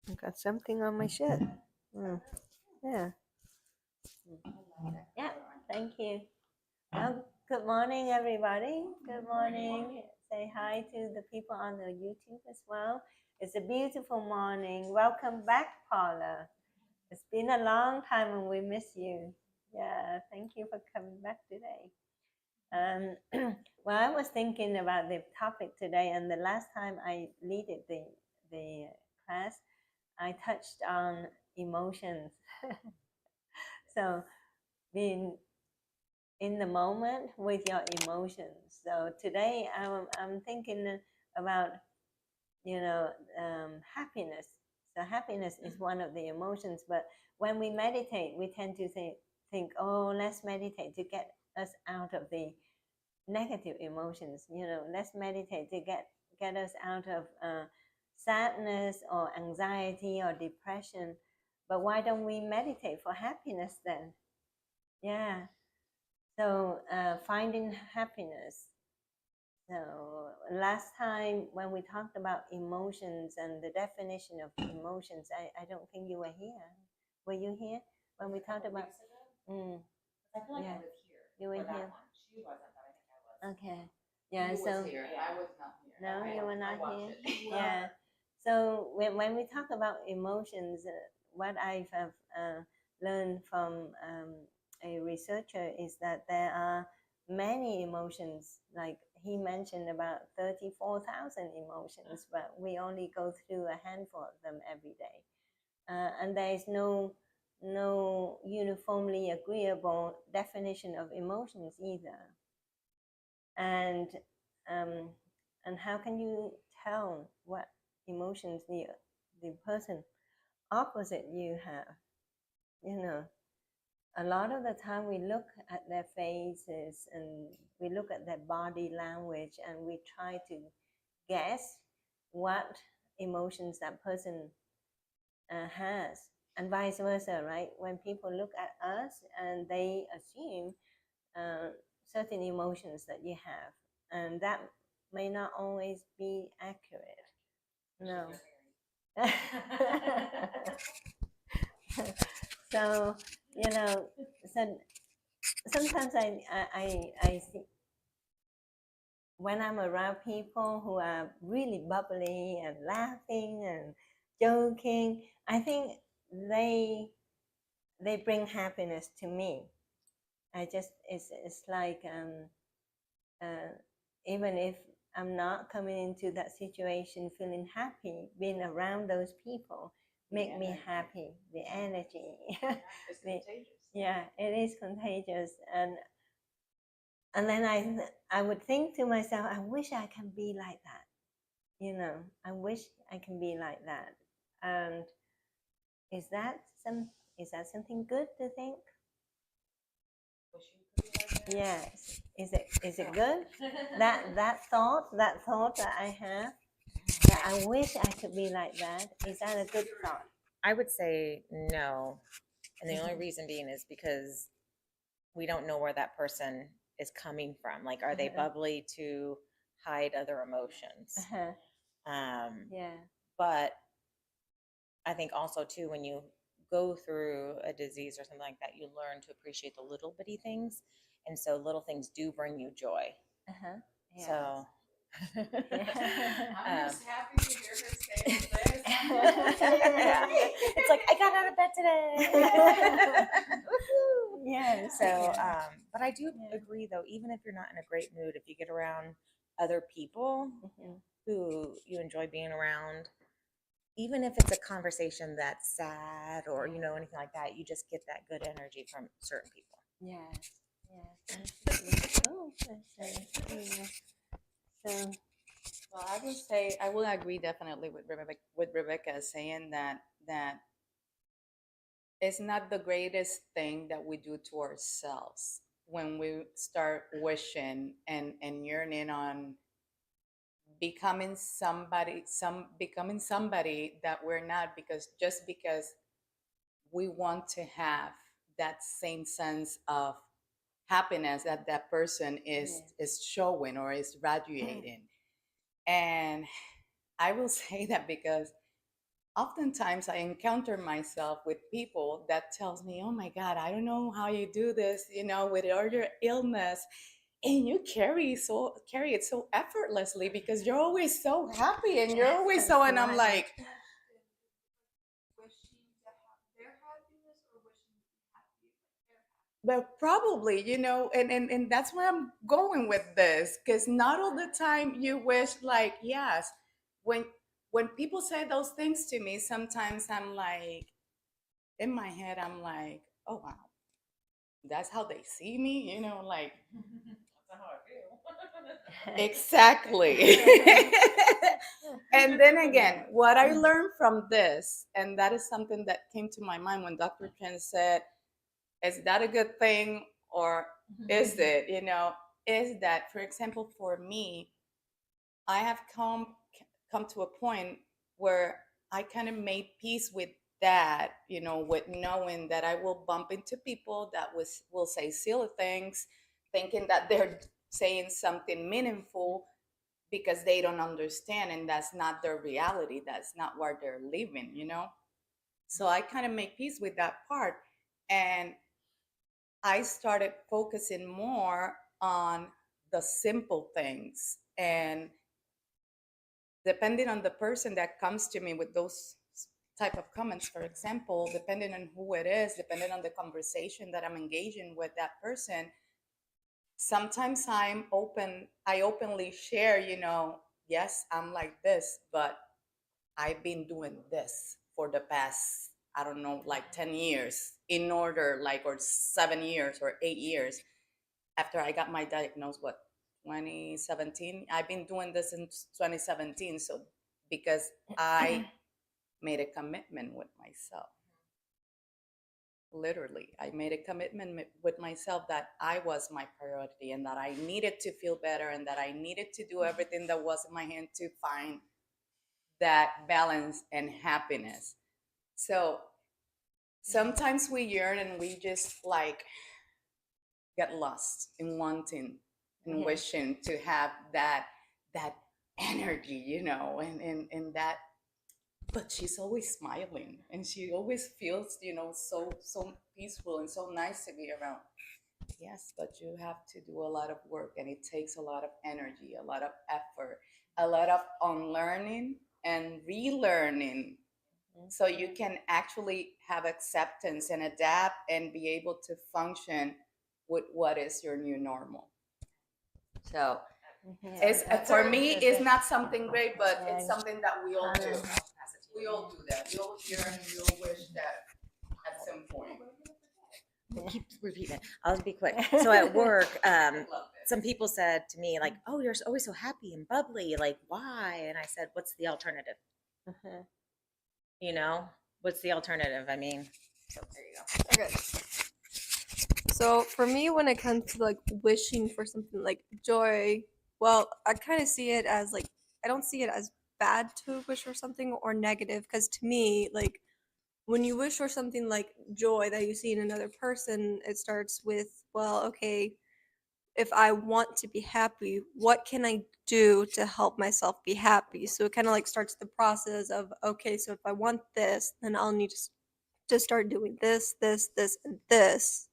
I've got something on my shirt. Mm. Yeah. Yeah. Thank you. Well, good morning, everybody. Good morning. Say hi to the people on the YouTube as well. It's a beautiful morning. Welcome back, Paula. It's been a long time and we miss you. Yeah, thank you for coming back today. Well, I was thinking about the topic today, and the last time I leaded the class, I touched on emotions. So being in the moment with your emotions. So today I'm thinking about happiness. So happiness is one of the emotions, but when we meditate, we tend to think, oh, let's meditate to get us out of the negative emotions. Let's meditate to get us out of sadness or anxiety or depression. But why don't we meditate for happiness then? Yeah. So finding happiness. So last time when we talked about emotions and the definition of emotions, I don't think you were here. Were you here when we talked about? Mm, I feel like yeah, I was here. you were For that here. one. She wasn't, but I think I was. Okay. Yeah. You So was here. I was not here. no, you were not here. It. Yeah. So when we talk about emotions, what I've learned from a researcher is that there are many emotions. Like he mentioned about 34,000 emotions, but we only go through a handful of them every day. And there is no uniformly agreeable definition of emotions either. And um, and how can you tell what emotions the person opposite you have? A lot of the time we look at their faces and we look at their body language and we try to guess what emotions that person has, and vice versa, right? When people look at us and they assume uh, certain emotions that you have, and that may not always be accurate. No. So so sometimes I see when I'm around people who are really bubbly and laughing and joking, I think they they bring happiness to me. It's like even if I'm not coming into that situation feeling happy, being around those people make me happy. The energy, It's contagious. yeah, it is contagious, and then I would think to myself, I wish I can be like that. I wish I can be like that. And is that some is that something good to think? Yes. Is it good? That thought that I have, that I wish I could be like that. Is that a good thought? I would say no. And the only reason being is because we don't know where that person is coming from. Like, are they bubbly to hide other emotions? Yeah. But I think also too, when you go through a disease or something like that, you learn to appreciate the little bitty things, and so little things do bring you joy. Yeah. So I'm just happy to hear her say this. yeah. It's like I got out of bed today. Yeah. So, but I do agree though, even if you're not in a great mood, if you get around other people who you enjoy being around, even if it's a conversation that's sad or anything like that, you just get that good energy from certain people. Yes. Yes. Oh, so Well, I would say I will agree definitely with Rebecca saying that it's not the greatest thing that we do to ourselves when we start wishing and yearning on becoming somebody that we're not, because we want to have that same sense of happiness that that person is showing or is radiating. And I will say that because oftentimes I encounter myself with people that tells me, "Oh my God, I don't know how you do this, with all your illness, and you carry it so effortlessly because you're always so happy and you're always so." And I'm like, well, probably, and that's where I'm going with this, because not all the time you wish, like, yes, when when people say those things to me, sometimes I'm like, in my head, I'm like, oh wow, that's how they see me, like, that's how I feel. Exactly. And then again, what I learned from this, and that is something that came to my mind when Dr. Chen said, is that a good thing or is it, is that, for example, for me, I have come to a point where I kind of made peace with that, with knowing that I will bump into people that will say silly things, thinking that they're saying something meaningful because they don't understand, and that's not their reality. That's not where they're living. So I kind of make peace with that part, and I started focusing more on the simple things. And depending on the person that comes to me with those type of comments, for example, depending on who it is, depending on the conversation that I'm engaging with that person, sometimes I openly share, yes, I'm like this, but I've been doing this for the past, I don't know, like 10 years in order, like, or 7 years or 8 years after I got my diagnosis, 2017? I've been doing this since 2017. So, because I made a commitment with myself. Literally, I made a commitment with myself that I was my priority and that I needed to feel better and that I needed to do everything that was in my hand to find that balance and happiness. So sometimes we yearn and we just like get lost in wanting and wishing to have that energy, and that, but she's always smiling and she always feels, so peaceful and so nice to be around. Yes, but you have to do a lot of work, and it takes a lot of energy, a lot of effort, a lot of unlearning and relearning, so you can actually have acceptance and adapt and be able to function with what is your new normal. So it's, for me, it's not something great, but it's something that we all do. We all do that. You'll hear and you'll wish that at some point. Keep repeating it. I'll be quick. So at work, some people said to me, like, "Oh, you're always so happy and bubbly. Like, why?" And I said, "What's the alternative? What's the alternative?" I mean, so there you go. Okay. So for me, when it comes to like wishing for something like joy, well, I kind of see it as like, I don't see it as bad to wish for something or negative, because to me, like, when you wish for something like joy that you see in another person, it starts with, well, okay, if I want to be happy, what can I do to help myself be happy? So it kind of like starts the process of, okay, so if I want this, then I'll need to start doing this, and this.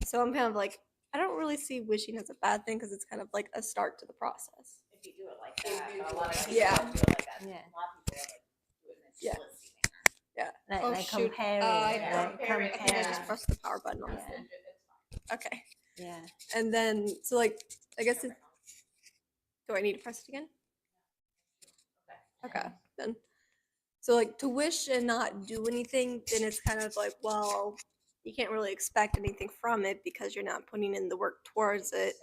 So I'm kind of like, I don't really see wishing as a bad thing, because it's kind of like a start to the process. If you do it like that, but a lot of people Yeah. don't do it like that. Yeah. A lot of people are like doing this. Yeah. listening. Yeah. Like shoot. comparing, I comparing. think I just pressed the power button on the Yeah. phone. Okay. Yeah. And then, so like, I guess it, do I need to press it again? Okay. Then, so like to wish and not do anything, then it's kind of like, well, you can't really expect anything from it because you're not putting in the work towards it.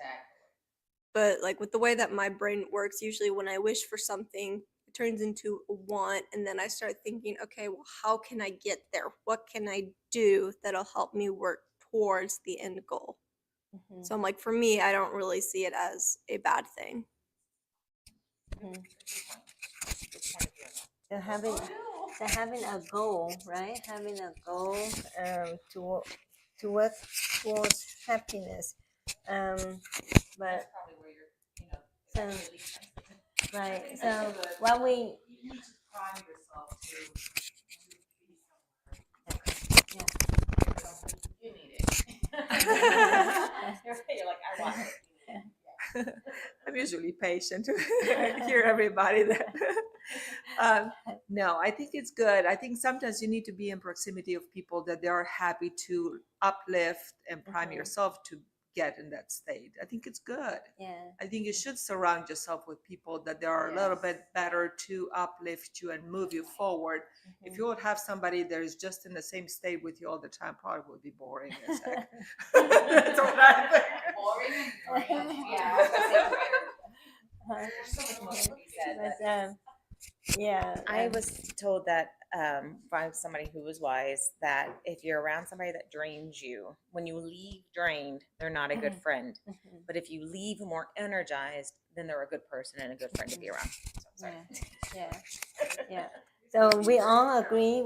But like with the way that my brain works, usually when I wish for something, it turns into a want, and then I start thinking, okay, well, how can I get there? What can I do that'll help me work towards the end goal? So I'm like, for me, I don't really see it as a bad thing. So having a goal, right? Having a goal to work towards happiness. But so right. So what we prime yourself to be somewhere. You need it. You're like, I want it. I'm usually patient to hear everybody that. No, I think it's good. I think sometimes you need to be in proximity of people that they are happy to uplift and prime yourself to get in that state. I think it's good. Yeah. I think you should surround yourself with people that they are a little bit better to uplift you and move you forward. If you would have somebody that is just in the same state with you all the time, probably would be boring as heck. That's what I think. Boring. Yeah. There's so much more to be said. But, yeah, I was told that by somebody who was wise that if you're around somebody that drains you, when you leave drained, they're not a good friend. But if you leave more energized, then they're a good person and a good friend to be around. So, yeah. So we all agree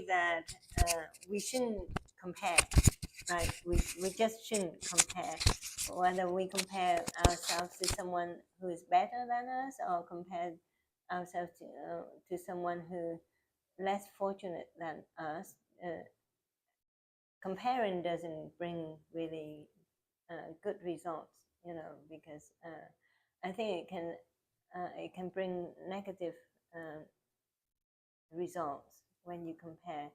that we shouldn't compare, right? We just shouldn't compare. Whether we compare ourselves to someone who is better than us or compare ourselves to someone who less fortunate than us, comparing doesn't bring really good results, because I think it can bring negative results when you compare.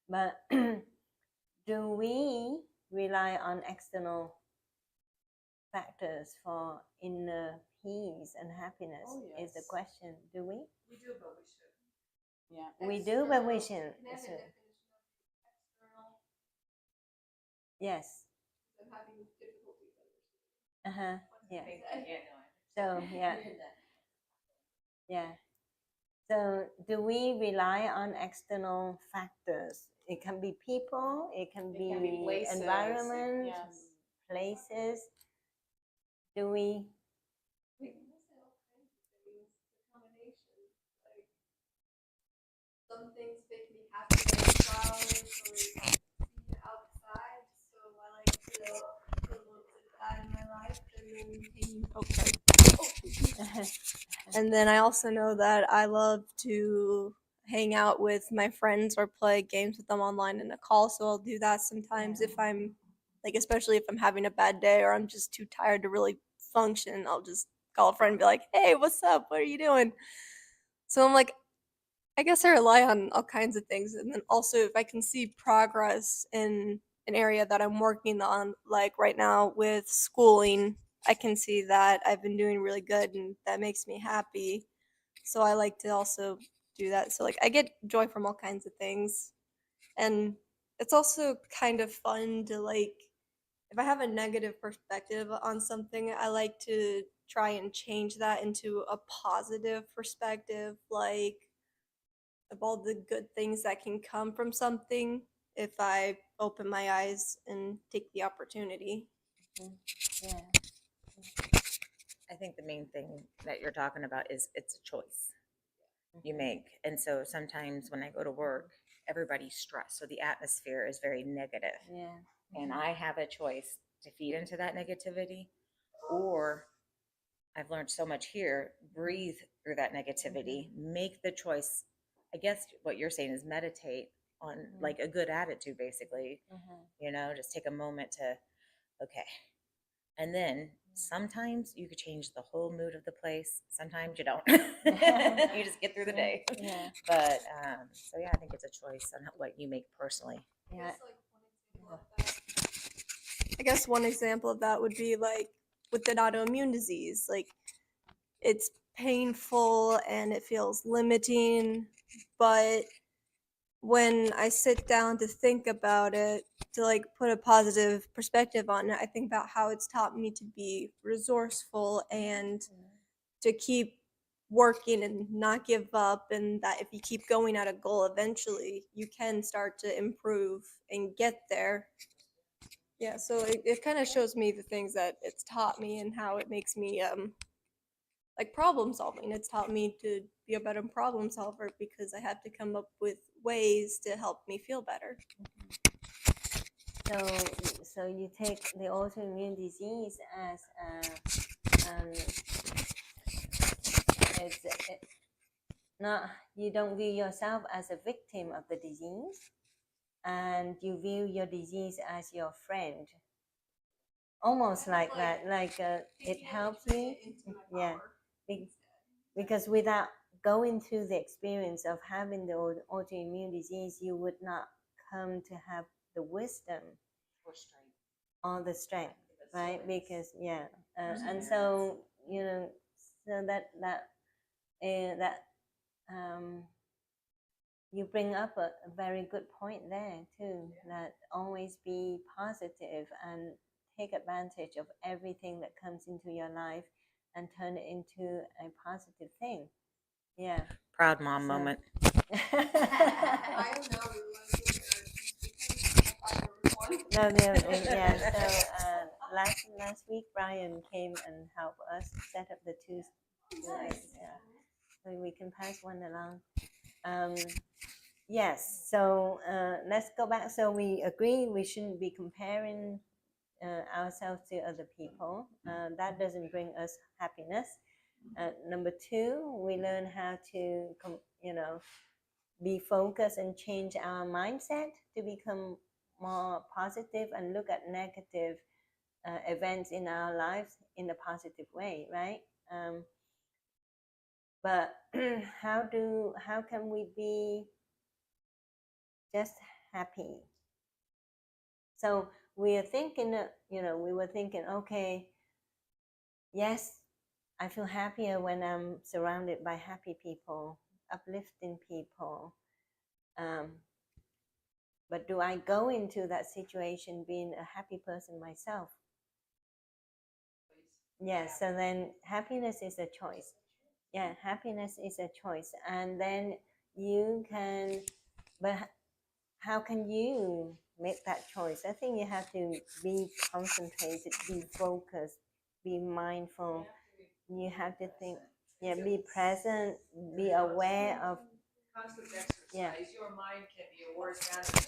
But do we rely on external factors for inner peace and happiness? Is the question. Do we? We do, but we should. Yeah. We do, but we shouldn't. Yes. I'm having difficulty understanding. Yeah. So yeah. So do we rely on external factors? It can be people. It can be places, environment, yes. places. Do we? Wait, when I say all kinds of things, it's a combination. Like, some things make me happy, like flowers or being outside. So I like to promote that in my life. And then hanging. Oh, sorry. And then I also know that I love to hang out with my friends or play games with them online in a call. So I'll do that sometimes if I'm like, especially if I'm having a bad day or I'm just too tired to really function. I'll just call a friend and be like, hey, what's up? What are you doing? So I'm like, I guess I rely on all kinds of things. And then also if I can see progress in an area that I'm working on, like right now with schooling, I can see that I've been doing really good and that makes me happy. So I like to also do that. So like I get joy from all kinds of things. And it's also kind of fun to like, if I have a negative perspective on something, I like to try and change that into a positive perspective, like of all the good things that can come from something if I open my eyes and take the opportunity. Yeah. I think the main thing that you're talking about is it's a choice you make. And so sometimes when I go to work, everybody's stressed. So the atmosphere is very negative. Yeah. And I have a choice to feed into that negativity, or I've learned so much here, breathe through that negativity, make the choice. I guess what you're saying is meditate on like a good attitude, basically, just take a moment to, okay. And then sometimes you could change the whole mood of the place. Sometimes you don't. You just get through the day. Yeah. But so yeah, I think it's a choice on what you make personally. Yeah. I guess one example of that would be like with an autoimmune disease. Like it's painful and it feels limiting, but when I sit down to think about it, to like put a positive perspective on it, I think about how it's taught me to be resourceful and to keep working and not give up, and that if you keep going at a goal, eventually you can start to improve and get there. Yeah, so it kind of shows me the things that it's taught me and how it makes me like problem solving. It's taught me to be a better problem solver because I have to come up with ways to help me feel better. So you take the autoimmune disease as you don't view yourself as a victim of the disease, and you view your disease as your friend. Almost like that, like it helps you. Yeah, because without going through the experience of having the autoimmune disease, you would not come to have the wisdom or the strength, right? Because and so so that you bring up a very good point there too. That always be positive and take advantage of everything that comes into your life and turn it into a positive thing. Yeah. Proud mom moment. No, yeah. So last week Brian came and helped us set up the two. Yeah. So we can pass one along. Yes. So let's go back. So we agree we shouldn't be comparing ourselves to other people. That doesn't bring us happiness. Number two, we learn how to be focused and change our mindset to become more positive and look at negative events in our lives in a positive way, right? But how can we be just happy? So we are thinking, we were thinking, okay, yes, I feel happier when I'm surrounded by happy people, uplifting people. But do I go into that situation being a happy person myself? Yes, so then happiness is a choice. Yeah, happiness is a choice. And then you can, but how can you make that choice? I think you have to be concentrated, be focused, be mindful. You have to think, be present, be aware of. Constant exercise. Yeah. Your mind can be your worst enemy.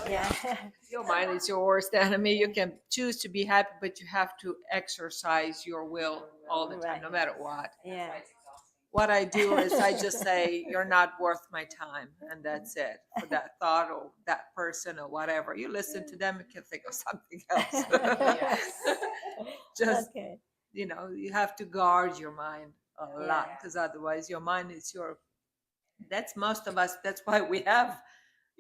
Yeah. Your mind is your worst enemy. You can choose to be happy, but you have to exercise your will all the time, Right. no matter what. Yeah. What I do is I just say, you're not worth my time. And that's it. For that thought or that person or whatever. You listen to them and can think of something else. Just, Okay. you have to guard your mind a Yeah. lot, because otherwise your mind is that's most of us. That's why we have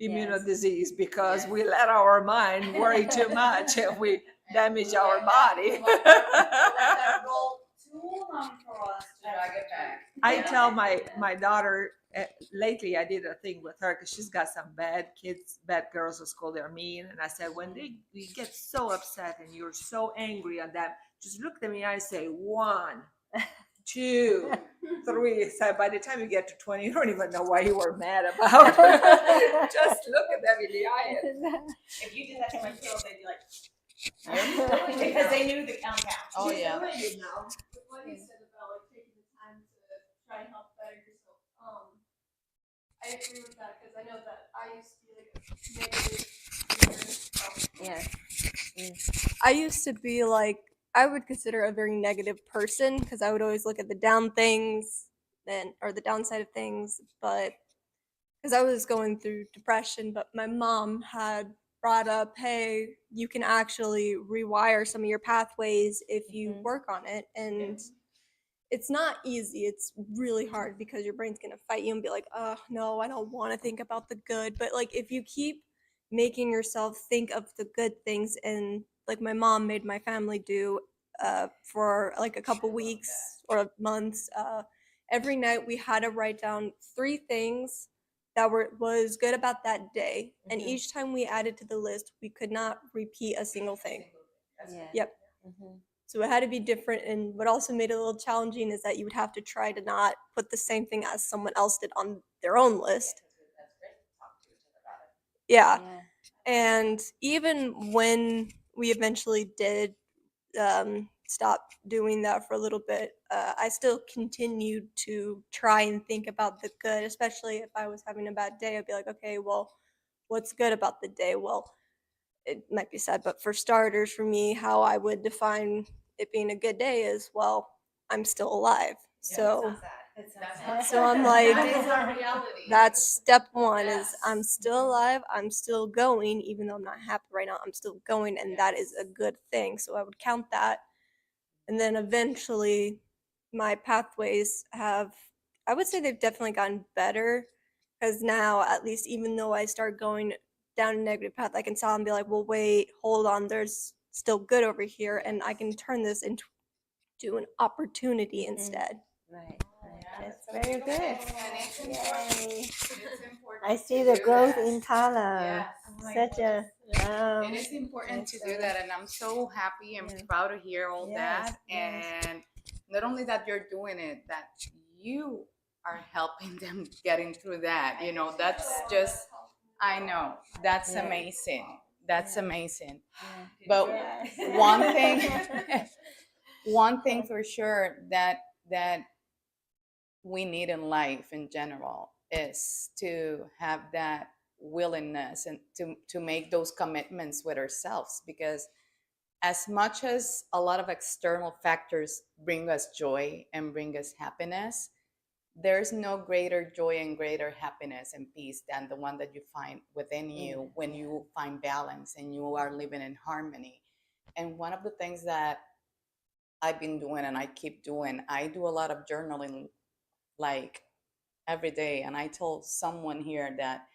immunodisease, because we let our mind worry too much and we damage our body. I tell my daughter, lately I did a thing with her because she's got some bad kids, bad girls at school. They're mean, and I said, when you get so upset and you're so angry at them, just look at me. I say 1, 2, 3. So by the time you get to 20, you don't even know what you were mad about. Just look at them in the eye. If you did that to my kiddos, they'd be like, because they knew the count. Oh yeah. What you said about like taking the time to try and help better yourself. I agree with that because I know that I used to be like a negative. Yeah. I used to be like, I would consider a very negative person because I would always look at the down things or the downside of things, but because I was going through depression, but my mom had brought up, hey, you can actually rewire some of your pathways if you work on it. And it's not easy. It's really hard because your brain's going to fight you and be like, oh, no, I don't want to think about the good. But like, if you keep making yourself think of the good things, and like my mom made my family do for like a couple weeks or months, every night we had to write down 3 things that was good about that day. And each time we added to the list, we could not repeat a single thing. Yeah. Yep. So it had to be different. And what also made it a little challenging is that you would have to try to not put the same thing as someone else did on their own list. Yeah. And even when we eventually did stop doing that for a little bit, I still continued to try and think about the good, especially if I was having a bad day. I'd be like, okay, well, what's good about the day? Well, it might be sad, but for starters, for me, how I would define it being a good day is, well, I'm still alive. So So I'm like, that is our reality. that's step one is Yes. I'm still alive, I'm still going, even though I'm not happy right now, I'm still going, and that is a good thing. So I would count that. And then eventually my pathways have, I would say they've definitely gotten better, because now at least, even though I start going down a negative path, I can tell and be like, well, wait, hold on, there's still good over here, and I can turn this into an opportunity instead. Right. Yeah, That's very good. And it's important. Yay. It's important I see to the do growth that. in Tala. Yes. Such a It is important to do that's, that, and I'm so happy and yeah. proud to hear all Yes, that. yes. And not only that you're doing it, that you are helping them getting through that. You know, that's just, I know, that's Yeah. amazing. That's amazing. Yeah. But Yes. one thing for sure that we need in life in general is to have that willingness and to make those commitments with ourselves, because as much as a lot of external factors bring us joy and bring us happiness, there's no greater joy and greater happiness and peace than the one that you find within you when you find balance and you are living in harmony. And one of the things that I've been doing and I keep doing, I do a lot of journaling, like every day. And I told someone here that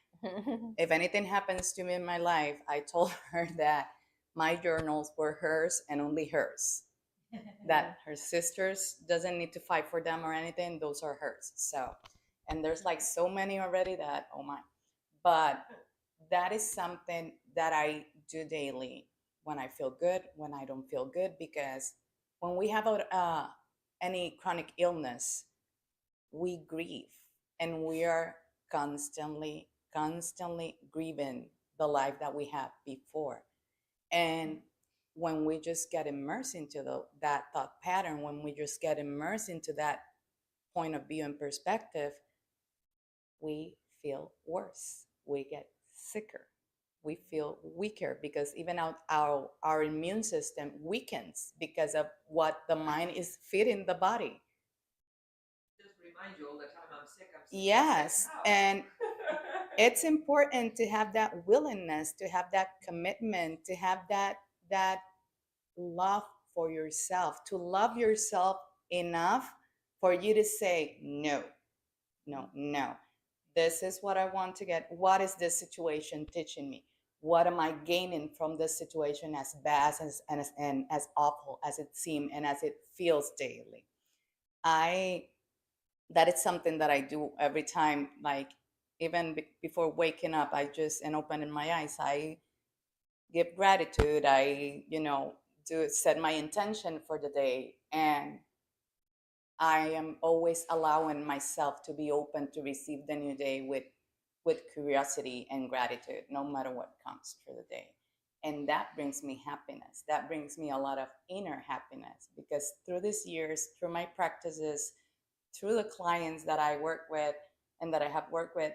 if anything happens to me in my life, I told her that my journals were hers and only hers. That her sisters doesn't need to fight for them or anything. Those are hers. So, and there's like so many already that, oh my. But that is something that I do daily when I feel good, when I don't feel good, because when we have any chronic illness, we grieve, and we are constantly grieving the life that we had before. And when we just get immersed into that thought pattern, when we just get immersed into that point of view and perspective, we feel worse, we get sicker, we feel weaker, because even our immune system weakens because of what the mind is feeding the body. Just remind you all the time, I'm sick, I'm sick. Yes, I'm sick. and it's important to have that willingness, to have that commitment, to have that love for yourself, to love yourself enough for you to say no, no. This is what I want to get. What is this situation teaching me? What am I gaining from this situation, as bad and as awful as it seems and as it feels daily? That is something that I do every time, like even before waking up, I just, and opening my eyes, I give gratitude. I, do set my intention for the day. And I am always allowing myself to be open to receive the new day with curiosity and gratitude, no matter what comes through the day. And that brings me happiness. That brings me a lot of inner happiness, because through these years, through my practices, through the clients that I work with and that I have worked with,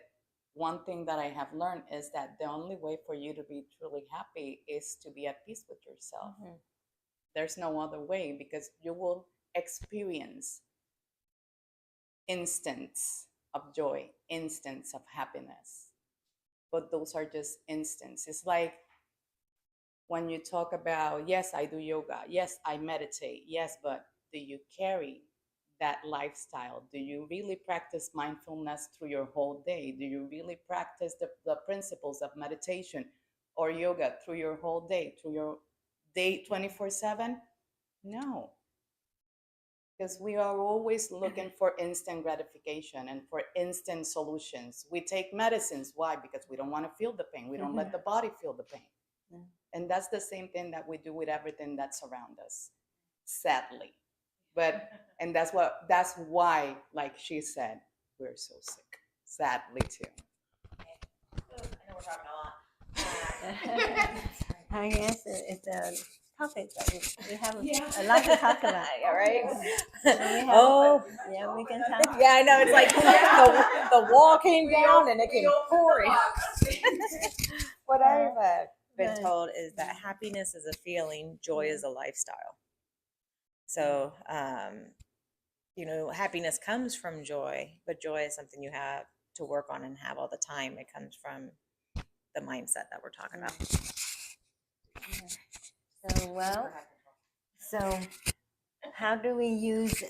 one thing that I have learned is that the only way for you to be truly happy is to be at peace with yourself. Mm-hmm. There's no other way, because you will experience instants of joy, instants of happiness. But those are just instants. It's like when you talk about, yes, I do yoga, yes, I meditate, yes, but do you carry that lifestyle? Do you really practice mindfulness through your whole day? Do you really practice the principles of meditation or yoga through your whole day, through your day 24/7? No, because we are always looking for instant gratification and for instant solutions. We take medicines. Why? Because we don't want to feel the pain. We don't let the body feel the pain. And that's the same thing that we do with everything that's around us, sadly. And that's why, like she said, we're so sick, sadly too. I know we're talking a lot. I guess it's a topic that we have a lot to talk about. Yeah, right? Yeah, we can talk. Yeah, I know. It's like the wall came down and it came pouring. What I've been told is that happiness is a feeling, joy is a lifestyle. So you know, happiness comes from joy, but joy is something you have to work on and have all the time. It comes from the mindset that we're talking about. So how do we use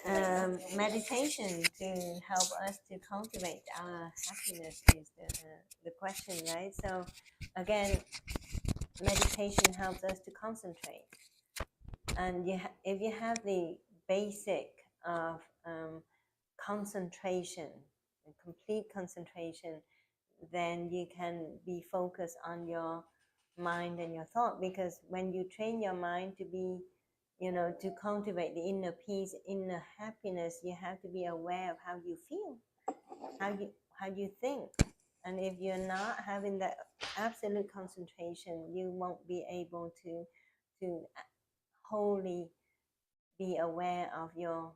meditation to help us to cultivate our happiness is the question, right? So again, meditation helps us to concentrate. And if you have the basic of concentration, complete concentration, then you can be focused on your mind and your thought. Because when you train your mind to be, to cultivate the inner peace, inner happiness, you have to be aware of how you feel, how you think. And if you're not having that absolute concentration, you won't be able to wholly be aware of your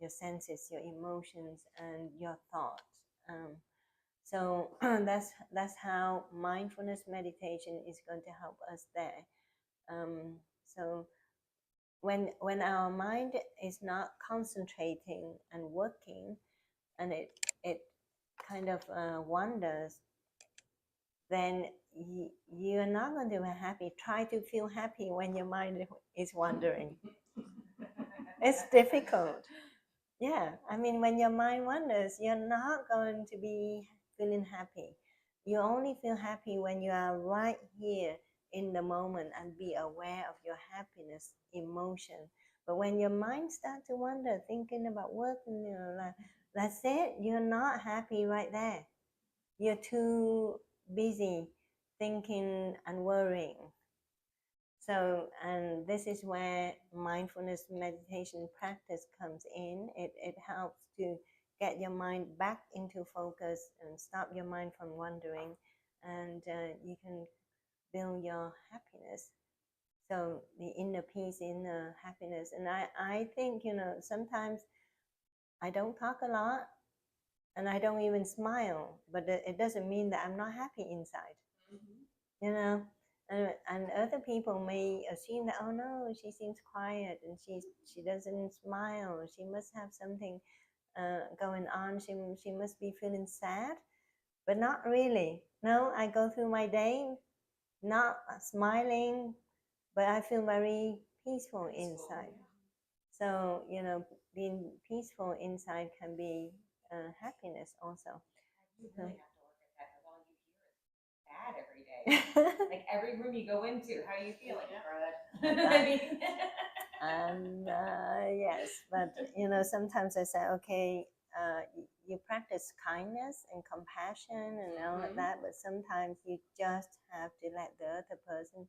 senses, your emotions, and your thoughts. So that's how mindfulness meditation is going to help us there. So when our mind is not concentrating and working, and it kind of wanders, then you're not going to be happy. Try to feel happy when your mind is wandering. It's difficult. Yeah, I mean, when your mind wanders, you're not going to be feeling happy. You only feel happy when you are right here in the moment and be aware of your happiness, emotion. But when your mind starts to wander, thinking about work, that's it. You're not happy right there. You're too busy thinking and worrying. So, and this is where mindfulness meditation practice comes in. It helps to get your mind back into focus and stop your mind from wandering, and you can build your happiness. So the inner peace, inner happiness. And I think, sometimes I don't talk a lot and I don't even smile, but it doesn't mean that I'm not happy inside. Mm-hmm. And other people may assume that, oh no, she seems quiet and she doesn't smile. She must have something going on. She must be feeling sad, but not really. No, I go through my day not smiling, but I feel very peaceful inside. So being peaceful inside can be happiness also. Bad every day. Like every room you go into, how are you feeling, Fred? I mean, and yes, but sometimes I say, okay, you practice kindness and compassion and all of that, but sometimes you just have to let the other person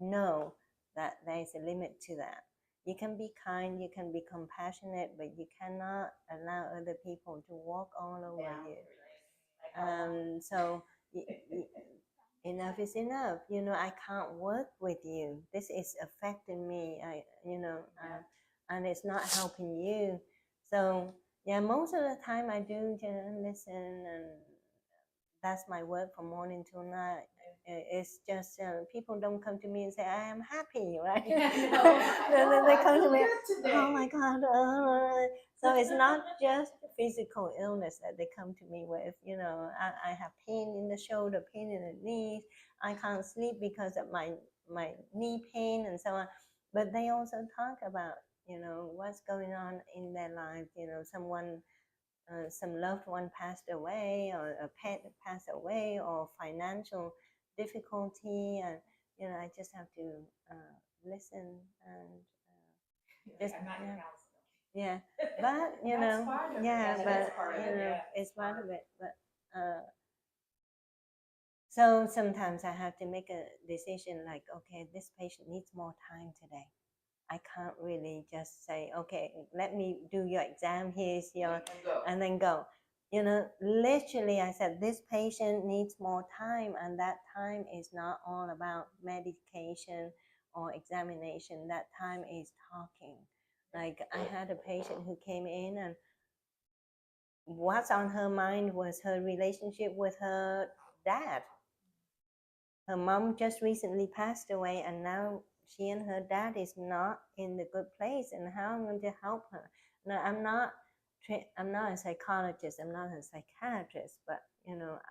know that there is a limit to that. You can be kind, you can be compassionate, but you cannot allow other people to walk all over you. So enough is enough. I can't work with you. This is affecting me. And it's not helping you. So yeah, most of the time I do just listen, and that's my work from morning till night. It's just people don't come to me and say I am happy, right? They come to me, oh my God. So it's not just physical illness that they come to me with. I have pain in the shoulder, pain in the knees. I can't sleep because of my knee pain and so on. But they also talk about what's going on in their life. Someone. Some loved one passed away, or a pet passed away, or financial difficulty, and I just have to listen and just yeah. But it's part of it. But so sometimes I have to make a decision, like, okay, this patient needs more time today. I can't really just say, okay, let me do your exam, here's your, and then go. Literally I said, this patient needs more time, and that time is not all about medication or examination. That time is talking. Like I had a patient who came in, and what's on her mind was her relationship with her dad. Her mom just recently passed away, and now she and her dad is not in the good place, and how I'm going to help her. No, I'm not a psychologist. I'm not a psychiatrist. But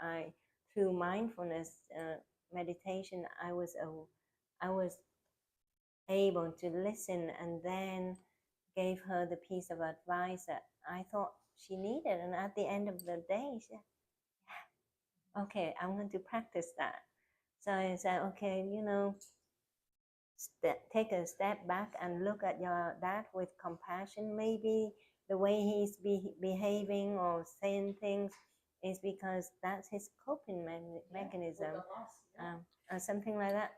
I through mindfulness meditation, I was able to listen and then gave her the piece of advice that I thought she needed. And at the end of the day, she said, yeah, okay, I'm going to practice that. So I said, okay, take a step back and look at your dad with compassion. Maybe the way he's behaving or saying things is because that's his coping mechanism, or something like that.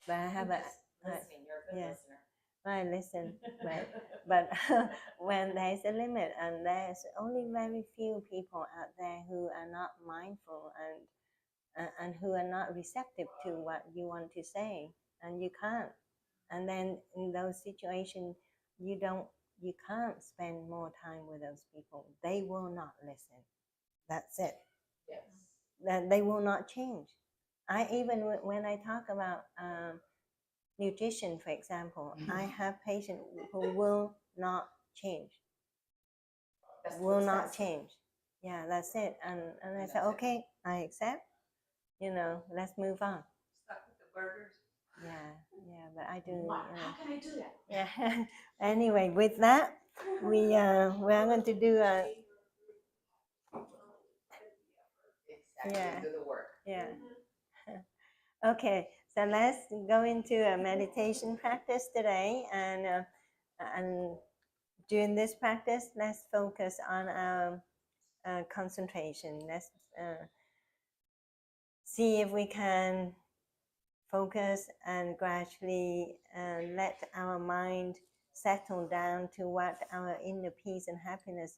But I have listening. You're a good yeah. listener. I listen, right? But when there's a limit, and there's only very few people out there who are not mindful and who are not receptive to what you want to say, and you can't. And then in those situations, you can't spend more time with those people. They will not listen. That's it. Yes. That they will not change. Even when I talk about nutrition, for example, I have patients who will not change. Will not change. Yeah, that's it. And I said, okay, I accept. Let's move on. Stuck with the burgers. Yeah, but I do. How can I do that? Yeah. Anyway, with that, we are going to do a. Exactly. Yeah. Do the work. Yeah. Okay, so let's go into a meditation practice today, and during this practice, let's focus on our concentration. Let's see if we can focus and gradually let our mind settle down to what our inner peace and happiness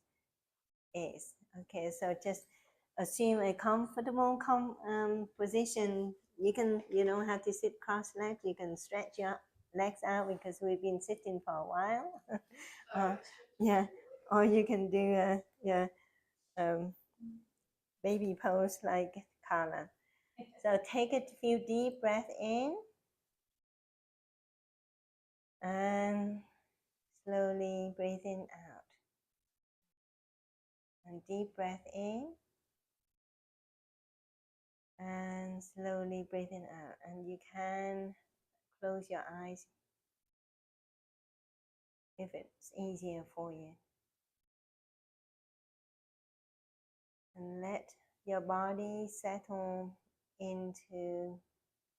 is. Okay, so just assume a comfortable position. You don't have to sit cross-legged. You can stretch your legs out because we've been sitting for a while. Yeah, or you can do baby pose like Carla. So take a few deep breaths in and slowly breathing out. And deep breath in and slowly breathing out. And you can close your eyes if it's easier for you. And let your body settle into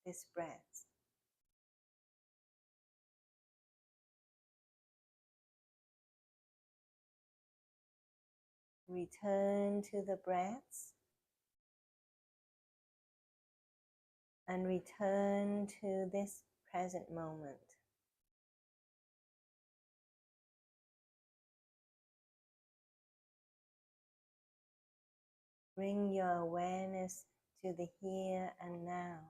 this breath. Return to the breaths and return to this present moment. Bring your awareness to the here and now.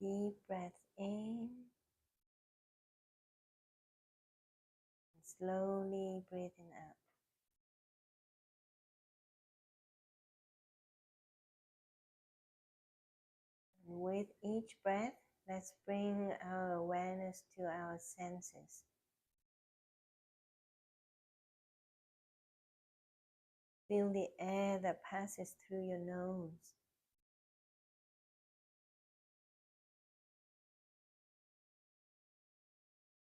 Deep breath in and slowly breathing out. And with each breath, let's bring our awareness to our senses. Feel the air that passes through your nose.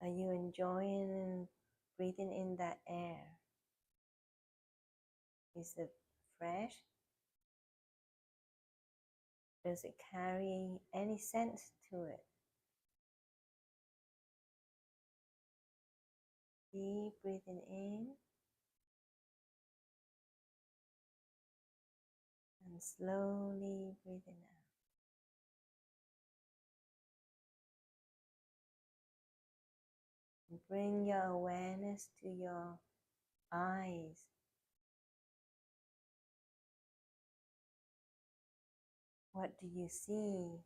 Are you enjoying breathing in that air? Is it fresh? Does it carry any scent to it? Deep breathing in and slowly breathing out. And bring your awareness to your eyes. What do you see?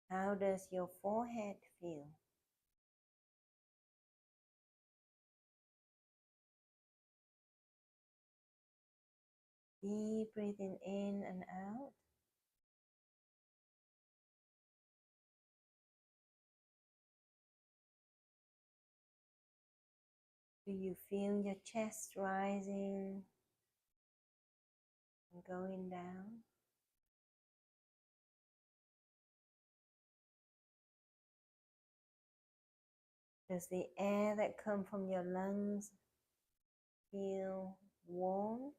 How does your forehead feel? Deep breathing in and out. Do you feel your chest rising and going down? Does the air that comes from your lungs feel warm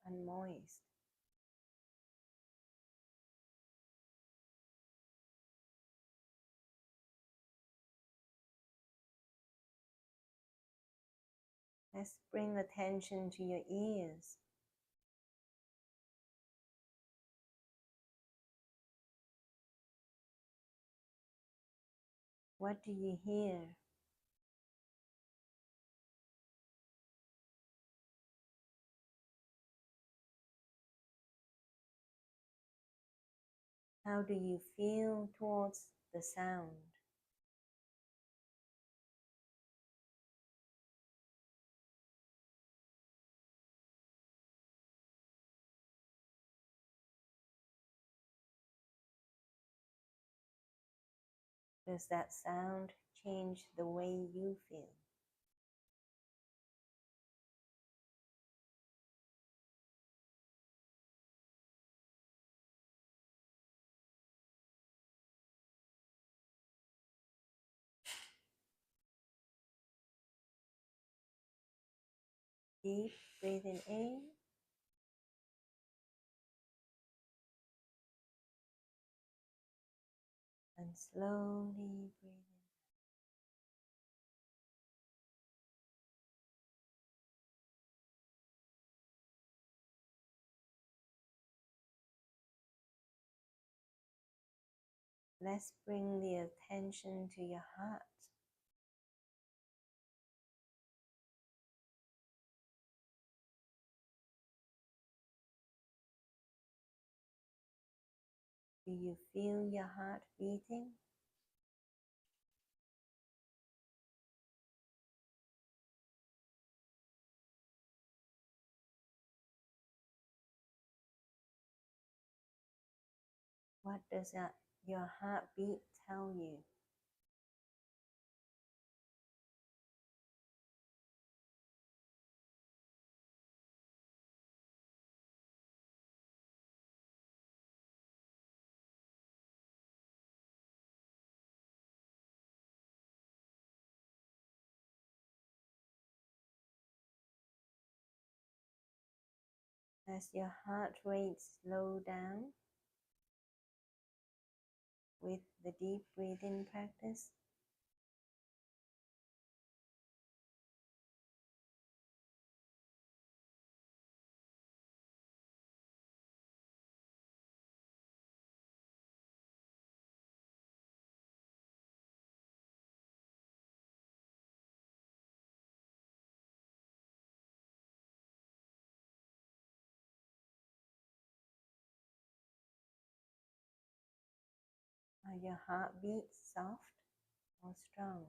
and moist? Let's bring attention to your ears. What do you hear? How do you feel towards the sound? Does that sound change the way you feel? Deep breathing in and slowly breathing. Let's bring the attention to your heart. Do you feel your heart beating? What does your heartbeat tell you? As your heart rate slow down with the deep breathing practice, are your heartbeats soft or strong?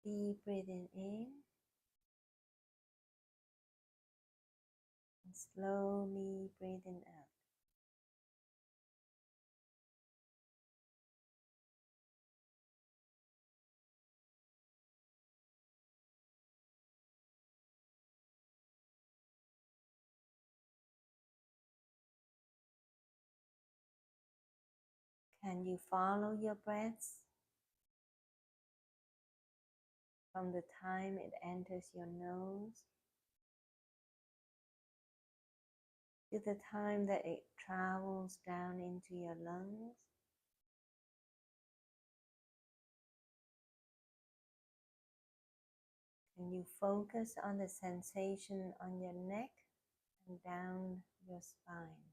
Deep breathing in and slowly breathing out. Can you follow your breaths from the time it enters your nose to the time that it travels down into your lungs? Can you focus on the sensation on your neck and down your spine?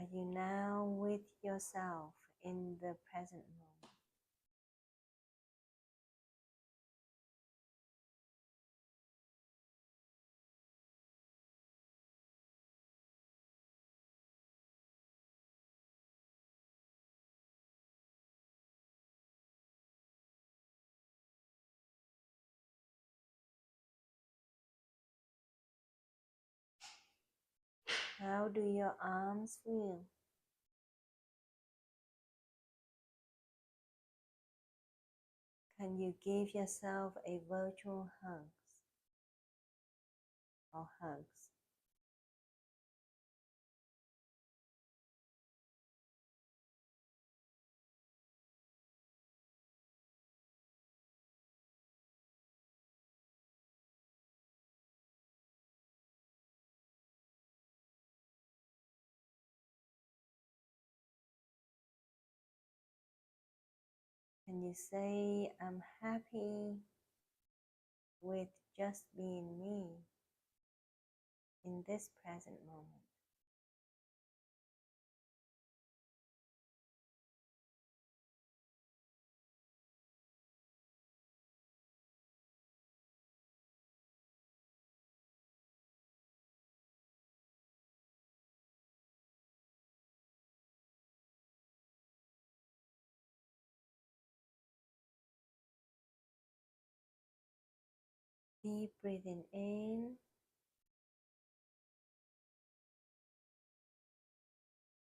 Are you now with yourself in the present moment? How do your arms feel? Can you give yourself a virtual hug or hugs? Can you say, I'm happy with just being me in this present moment? Deep breathing in,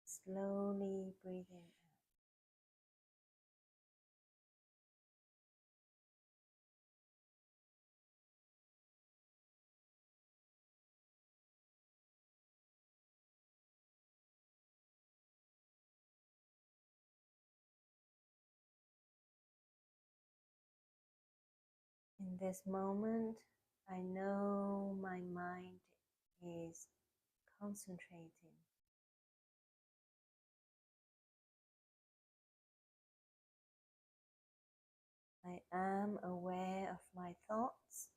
slowly breathing out. In this moment, I know my mind is concentrating. I am aware of my thoughts.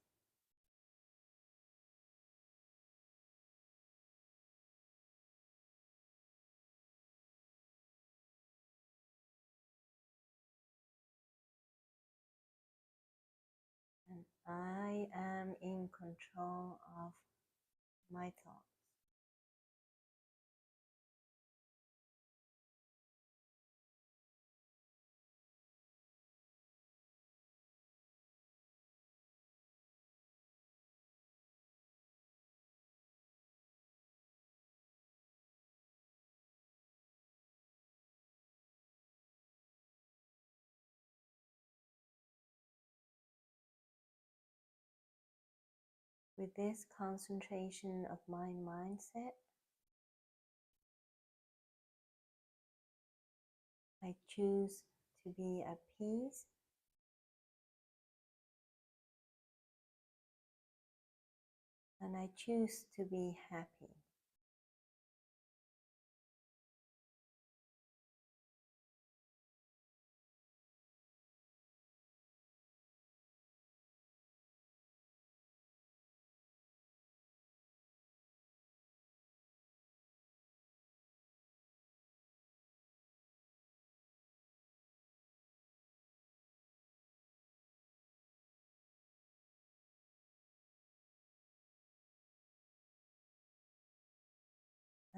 And I am in control of my thoughts. With this concentration of my mindset, I choose to be at peace and I choose to be happy.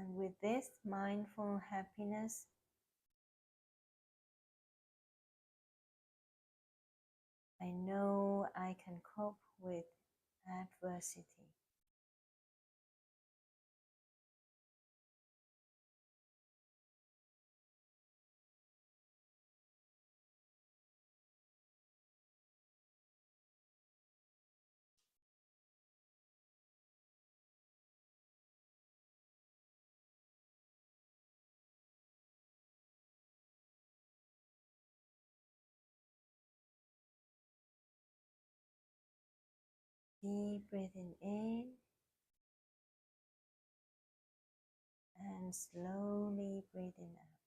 And with this mindful happiness, I know I can cope with adversity. Deep breathing in and slowly breathing out.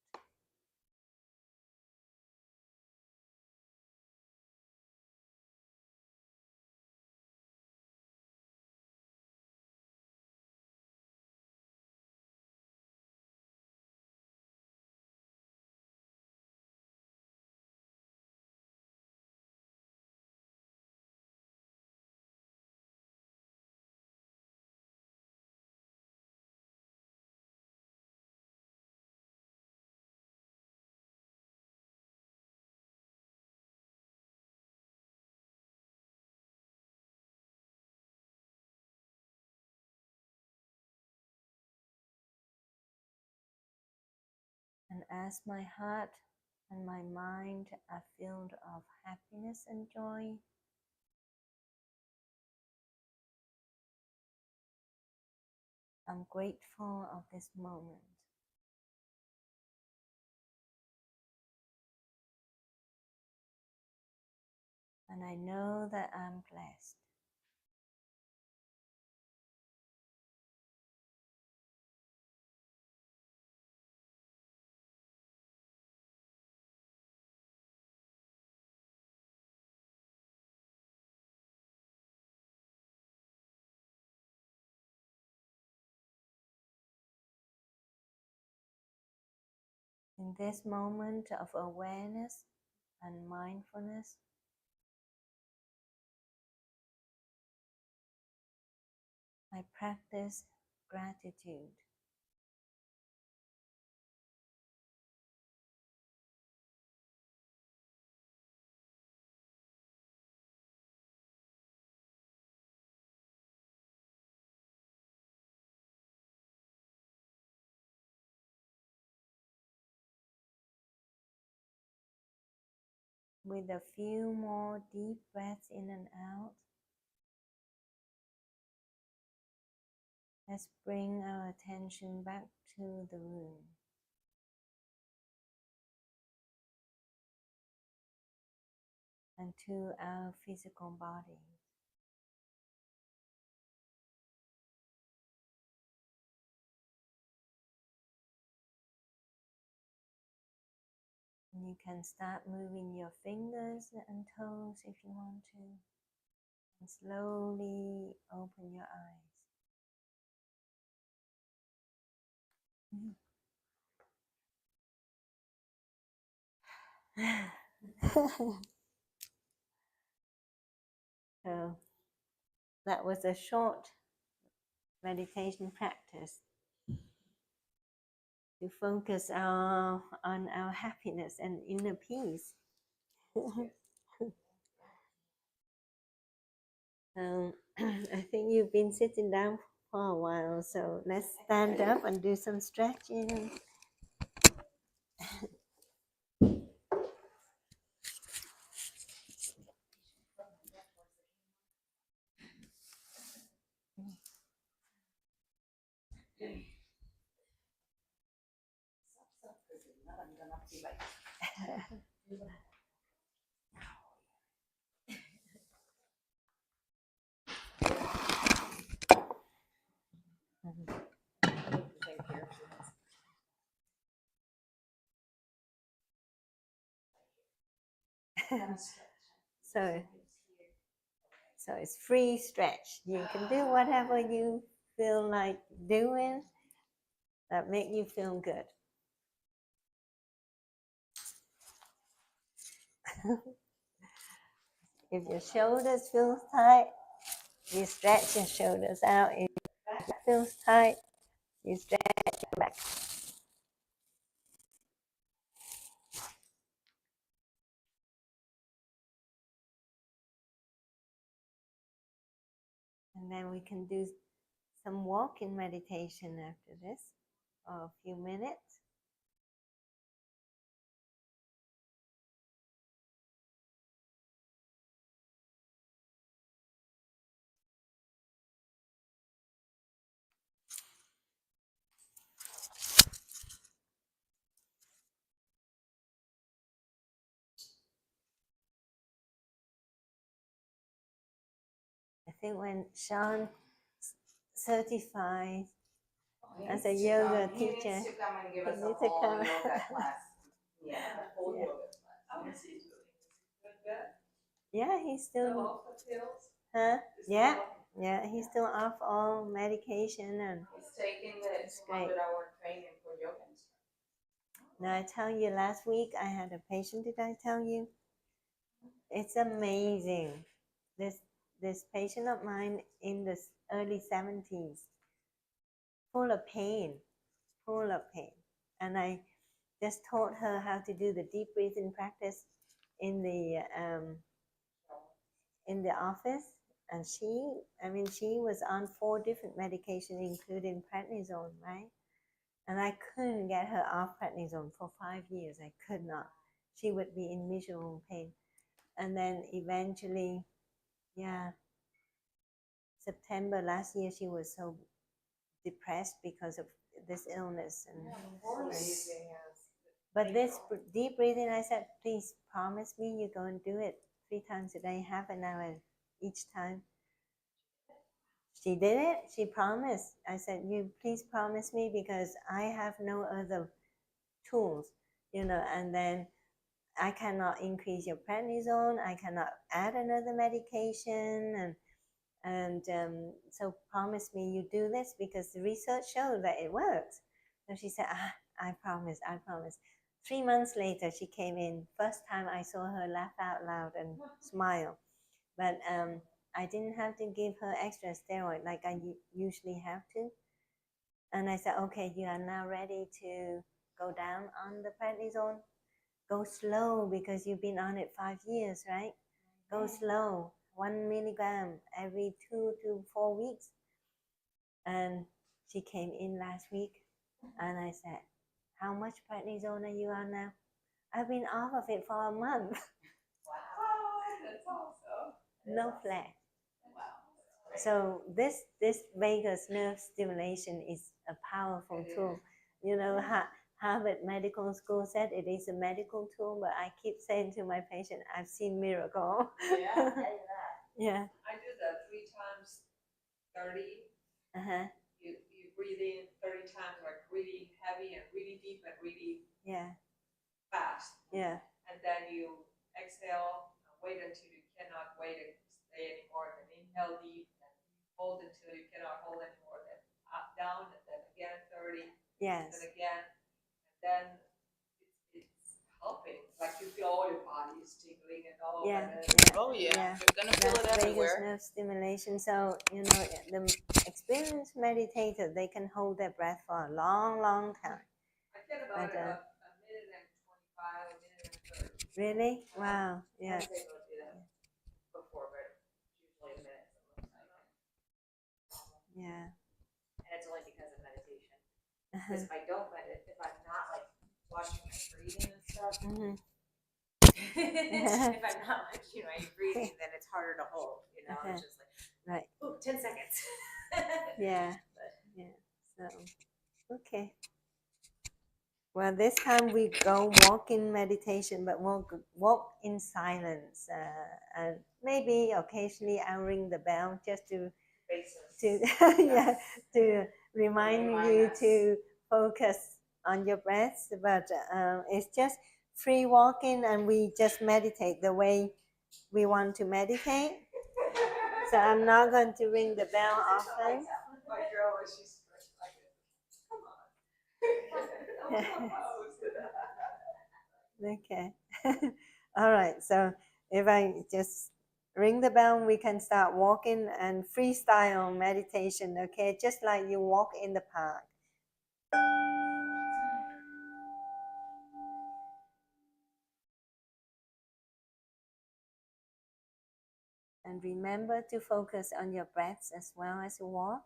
as my heart and my mind are filled of happiness and joy, I'm grateful of this moment. And I know that I'm blessed. In this moment of awareness and mindfulness, I practice gratitude. With a few more deep breaths in and out, let's bring our attention back to the room. And to our physical body. And you can start moving your fingers and toes if you want to. And slowly open your eyes. So that was a short meditation practice to focus on our happiness and inner peace. I think you've been sitting down for a while, so let's stand up and do some stretching. So it's free stretch. You can do whatever you feel like doing that make you feel good. If your shoulders feel tight, you stretch your shoulders out. If your back feels tight, you stretch your back. And then we can do some walking meditation after this for a few minutes. I think when Sean certified as a yoga teacher, he needs to come. Yeah, he's still. Huh? Yeah, yeah, he's still off all medication and. He's taking the It's great. 200-hour training for yoga instructor. Now I tell you, last week I had a patient. Did I tell you? It's amazing. This patient of mine in the early 70s, full of pain, and I just taught her how to do the deep breathing practice in the office, and she was on 4 different medications, including prednisone, right? And I couldn't get her off prednisone for 5 years. I could not. She would be in miserable pain. And then eventually, yeah, September last year, she was so depressed because of this illness. And but this deep breathing, I said, please promise me you're going to do it 3 times a day, half an hour each time. She did it. She promised. I said, you please promise me, because I have no other tools, and then I cannot increase your prednisone. I cannot add another medication. And so promise me you do this, because the research showed that it works. So she said, I promise, I promise. 3 months later, she came in. First time I saw her laugh out loud and smile. But I didn't have to give her extra steroid like I usually have to. And I said, okay, you are now ready to go down on the prednisone. Go slow, because you've been on it 5 years, right? Go slow, 1 milligram every 2 to 4 weeks. And she came in last week, and I said, how much prednisone are you on now? I've been off of it for a month. Wow, that's awesome. No flash. Wow. So this vagus nerve stimulation is a powerful tool. Harvard Medical School said it is a medical tool, but I keep saying to my patient, I've seen miracle. Yeah. Yeah. I do that 3 times 30. Uh-huh. You breathe in 30 times, like really heavy and really deep and really fast. Yeah. And then you exhale, wait until you cannot wait and stay anymore, then inhale deep, and hold until you cannot hold anymore, then up, down, and then again 30, Yes. and again, and then it's helping. Like you feel all your body is tingling and all Yeah. that. Yeah. Oh yeah, Yeah. you're gonna feel That's it vagus everywhere. nerve stimulation. So, the experienced meditator, they can hold their breath for a long, long time. I get about But, a minute and 25, a minute and 30. Really? Wow. Yeah. Sometimes I don't do that before, but usually a minute. Yeah. And it's only because of meditation. Uh-huh. Because if I don't meditate, if I'm not like watching my breathing and stuff, Mhm. if I'm not watching my breathing, then it's harder to hold. It's just like, Right. ooh, 10 seconds. Yeah. Yeah. So, okay. Well, this time we go walk-in meditation, but we'll walk in silence. And maybe occasionally I'll ring the bell just to yeah, to remind you to focus on your breath. But it's just free walking, and we just meditate the way we want to meditate. So I'm not going to ring the bell often. My girl, she's stretched like this. Come on. Okay. All right. So if I just ring the bell, we can start walking and freestyle meditation. Okay, just like you walk in the park. And remember to focus on your breaths as well as you walk.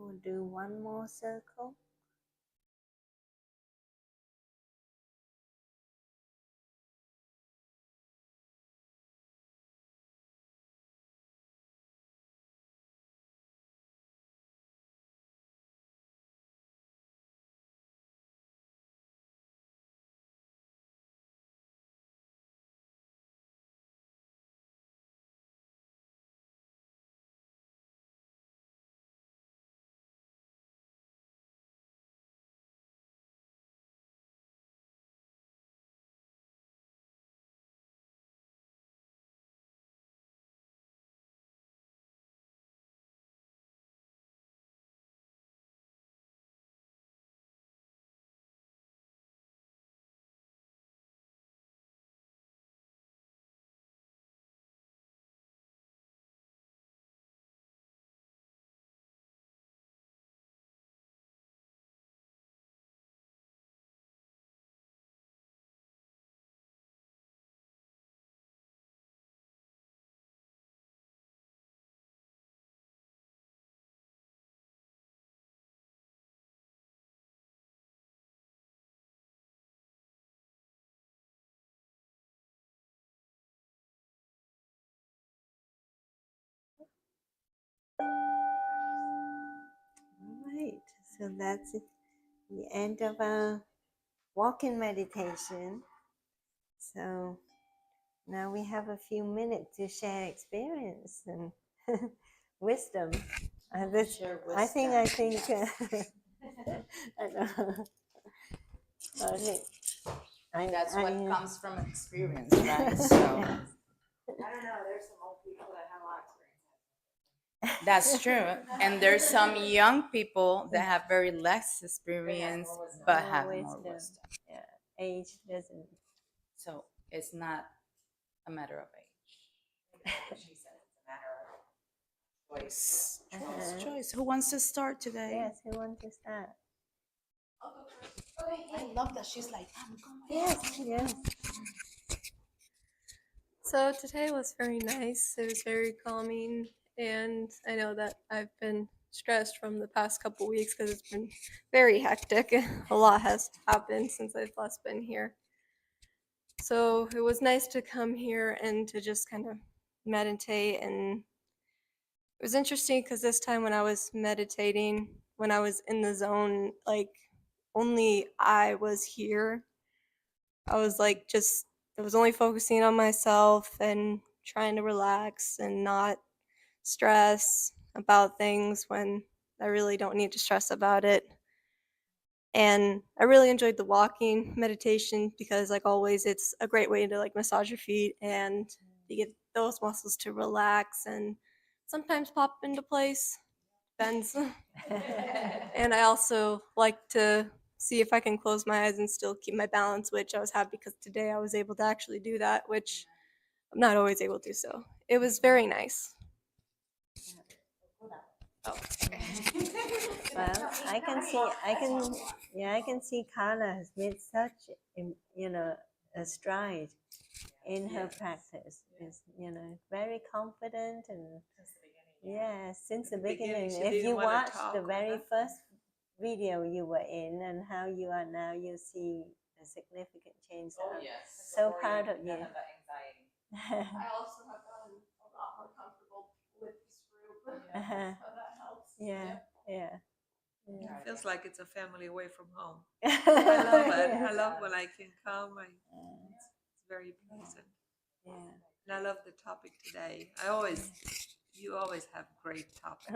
we'll do one more circle. All right, so that's it. The end of our walking meditation. So now we have a few minutes to share experience and wisdom. I think I know. That's what comes from experience, right? So I don't know. There's some old people that have a lot of experience. that's true. And there's some young people that have very less experience but More have more wisdom. wisdom. Yeah, age doesn't. So it's not a matter of age. She said it's a matter of Choice. Uh-huh. Choice. Who wants to start today? Yes, who wants to start? I'll go first. Okay. I love that she's like, I'm going. Yes, yes. So today was very nice. It was very calming, and I know that I've been stressed from the past couple weeks because it's been very hectic. A lot has happened since I've last been here. So it was nice to come here and to just kind of meditate. And it was interesting because this time when I was meditating, when I was in the zone, like only I was here. I was like just I was only focusing on myself and trying to relax and not stress about things when I really don't need to stress about it. And I really enjoyed the walking meditation because like always it's a great way to like massage your feet and you get those muscles to relax and sometimes pop into place. Depends. And I also like to see if I can close my eyes and still keep my balance, which I was happy because today I was able to actually do that, which I'm not always able to. So it was very nice. Well, I can see Carla has made such, a stride in her practice. Is, very confident and since the beginning. she If didn't you wanna watch talk the or very nothing. first video you were in and how you are now, you see a significant change. Oh, yes. So proud of you. I also have gotten a lot more comfortable with this group. Uh-huh. So that helps. Yeah. It feels like it's a family away from home. I love it. I love when I can come. It's very pleasant. Yeah. And I love the topic today. You always have great topics.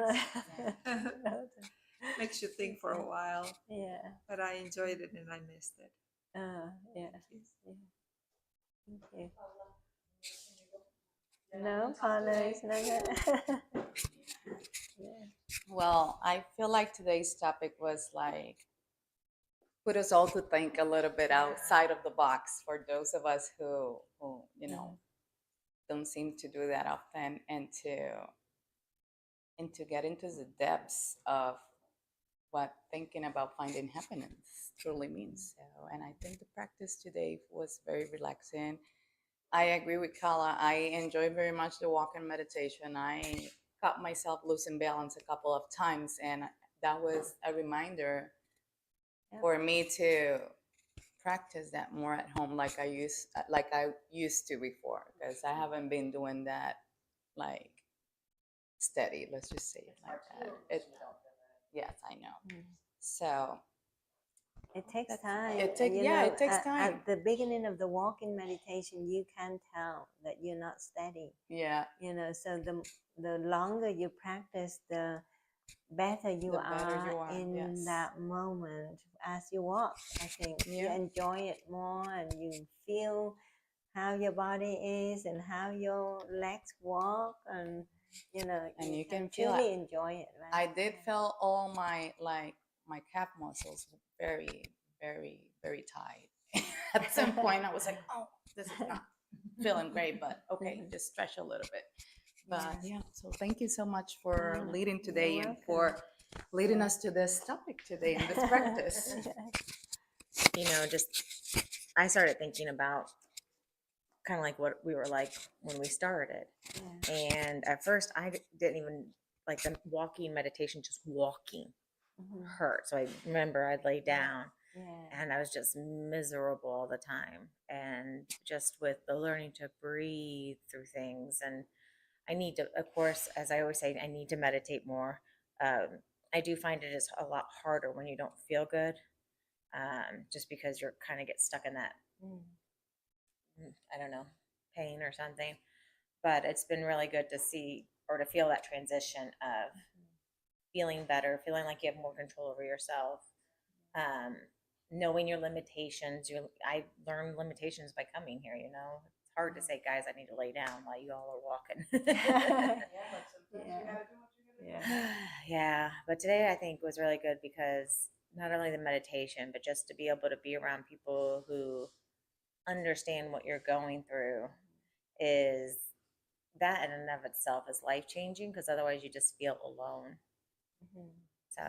Makes you think for a while. Yeah. But I enjoyed it and I missed it. Yeah. Thank you. No, Paula, it's not good. Yeah. Well, I feel like today's topic was like put us all to think a little bit outside of the box for those of us who don't seem to do that often, and to get into the depths of what thinking about finding happiness truly means. So, and I think the practice today was very relaxing. I agree with Kala. I enjoy very much the walk and meditation. I caught myself losing balance a couple of times, and that was a reminder Yeah. for me to practice that more at home, like I used to before, because I haven't been doing that like steady. Let's just say it like that. Yes, I know. So It takes That's- time. it take- you yeah, know, it takes at time. the beginning of the walking meditation, you can tell that you're not steady. yeah, You know, so the longer you practice, the better you The better you are, in yes. that moment as you walk. I think you Yeah. enjoy it more, and you feel how your body is and how your legs walk, and you know, And you can feel truly it. enjoy it. Right? I did feel all my calf muscles very, very, very tight. At some point, I was like, "Oh, this is not feeling great," but okay, just stretch a little bit. But yeah, so thank you so much for Yeah, leading you're today and welcome. for leading us to this topic today and this practice. You know, just I started thinking about kind of like what we were like when we started. Yeah. And at first, I didn't even like the walking meditation, just walking Mhm. hurt. So I remember I'd lay down Yeah. and I was just miserable all the time. And just with the learning to breathe through things. And I need to, of course, as I always say, I need to meditate more. I do find it is a lot harder when you don't feel good, just because you're kind of get stuck in that, I don't know, pain or something. But it's been really good to see or to feel that transition of feeling better, feeling like you have more control over yourself, knowing your limitations. I learned limitations by coming here. You know, it's hard to say, guys, I need to lay down while you all are walking. Yeah, but today I think was really good because not only the meditation, but just to be able to be around people who understand what you're going through is that in and of itself is life changing, because otherwise you just feel alone. So,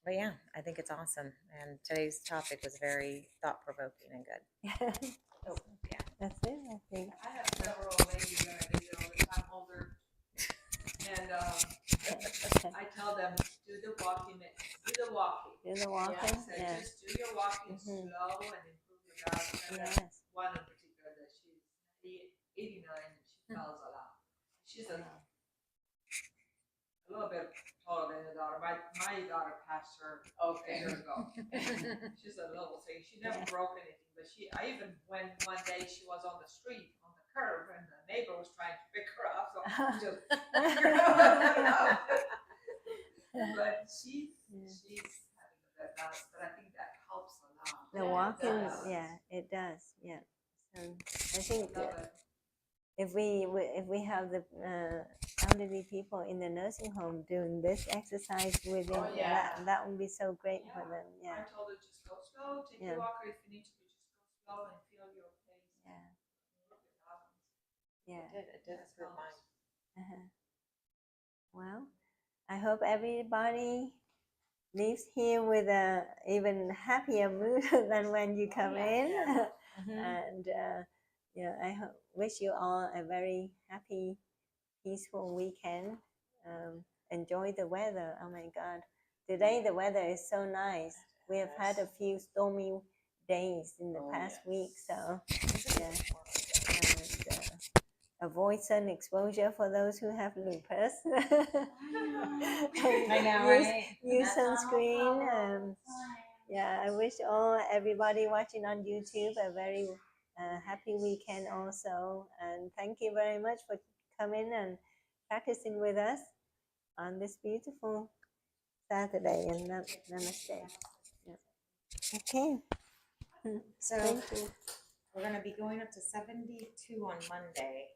but yeah, I think it's awesome. And today's topic was very thought provoking and good. Oh, yeah. That's it, I think. I have several ladies that I visit all the time, older, and I tell them, do the walking. Do the walking. I said, Yeah. just do your walking slow and improve your balance. And Yes. one in particular that she's 89 and she falls a lot. She's a little bit taller than her daughter. My daughter passed her a year ago. She's a little thing. She never broke anything, but I even went one day, she was on the street on the curb and the neighbor was trying to pick her up. So I just but she's having a bad balance, but I think that helps a lot. The walking, it does. Yeah. So I think if we have the elderly people in the nursing home doing this exercise with them, that would be so great for them. Yeah. I told her just go slow, take your walker if you need to, but just go slow and feel your pace. Yeah. It did improve mine. Well, I hope everybody leaves here with a even happier mood than when you come in. And I wish you all a very happy, peaceful weekend. Enjoy the weather. Oh my God, today the weather is so nice. We have had a few stormy days in the past week, so yeah. And, avoid sun exposure for those who have lupus. I know, use sunscreen. I wish everybody watching on YouTube a very happy weekend also. And thank you very much for coming and practicing with us on this beautiful Saturday. And namaste. Yeah. Okay. So Thank you. we're going to be going up to 72 on Monday.